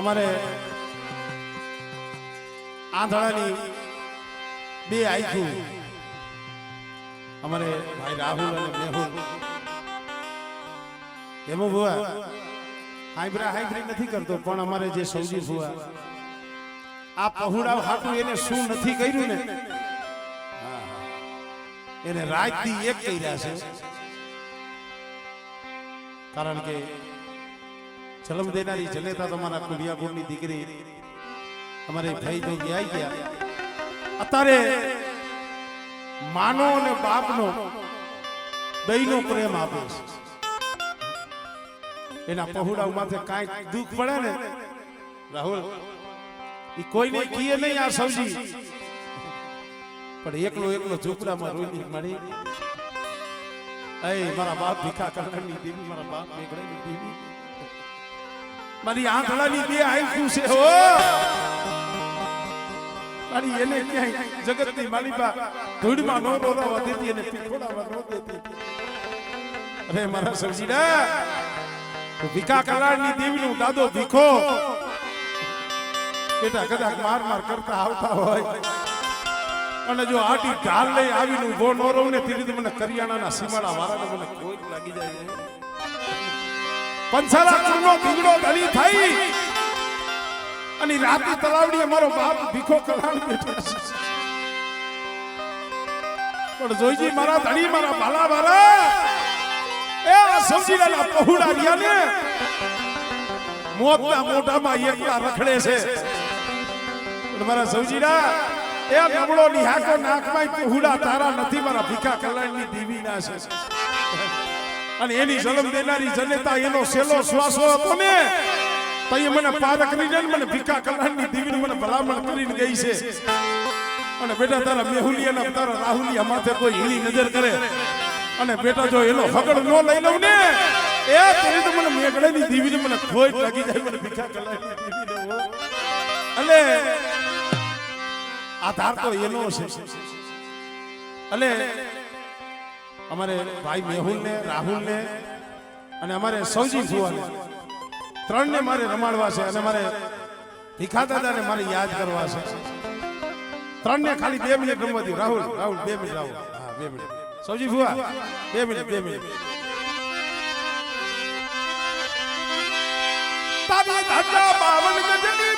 અમારે આંધળાની બે આઈખું અમારે ભાઈ રાહુલ અને મેહુલ એમાં ભુવા હાઈબ્રી નથી કરતો પણ અમારે જે સૌજી ભુવા આ પહોળા હાટું એને શું નથી કર્યું ને એને રાતથી એક કર્યા છે કારણ કે જન્મ દેનારી જનેતા તમારા કુડિયાપુરની દીકરી અમારે ભાઈ ભાઈ આવી ગયા અત્યારે માનો અને બાપનો દહીંનો પ્રેમ આપે છે એના પહોળા માથે કાંઈ દુઃખ પડે ને રાહુલ એ કોઈને કીએ નહીં આ સૌજી પણ એકલો ઝૂંપડામાં રોઈ મળી એ મારા બાપ ભીખા કરવાની દેવી મારા બાપ મેઘડાની દેવી મારી આંધળાની બે આંખું છે હો મારી એને ક્યાંય જગતની માલિકા ધૂળમાં નો રોવા દેતી અને પીખોડામાં નો દેતી અરે મારા સૌજીડા ભીખા કરવાની દેવીનું દાદો ભીખો બેટા કદાચ માર કરતા આવતા હોય અને જો આટી ઢાલ લઈ આવીને ઉભો ન રહું ને તેથી મને કરિયાણાના સીમાડા વાળાને મને કોઈ લાગી જાય પંસારા કુળનો ભીગડો ધણી થઈ અને રાતી તલાવડી અમારો બાપ ભીખો કલાણ બેઠો છે પણ જોઈજી મારા ધણી મારા ભાલા મારા એ આ સૌજીના પહોળા રહ્યા ને મોતના મોઢામાં એકલા રખડે છે પણ મારા સૌજીના એ નબળો નિહાકો નાકમાં પહોળા તારા નથી મારા ભીખા કલાણની દેવીના છે અને એની જન્મ દેનારી જનેતા એનો સેલો શ્વાસો હતો ને તો એ મને પાર કરીને મને ભીખા કલાણની દેવીને મને ભલામણ કરીને ગઈ છે અને બેટા તારા મેહુલિયાના તારા રાહુલિયા માથે કોઈ હીલી નજર કરે અને બેટા જો એનો હગડ નો લઈ લઉં ને એ તેરી તો મને મેઘડાની દેવીને મને ખોટ લાગી જાય મને ભીખા કલાણની દેવીને અને આધાર તો એનો છે એટલે અમારે ભાઈ મેહુલ ને રાહુલ ને અને અમારે સૌજી ભુવાને ત્રણને મારે રમાડવા છે અને મારે ભીખા દાદાને મારે યાદ કરવા છે ત્રણને ખાલી 2 મિનિટ રમવા દો રાહુલ 2 મિનિટ રાહુલ હા 2 મિનિટ સૌજી ભુવા 2 મિનિટ તારી દાદા 52 ગજની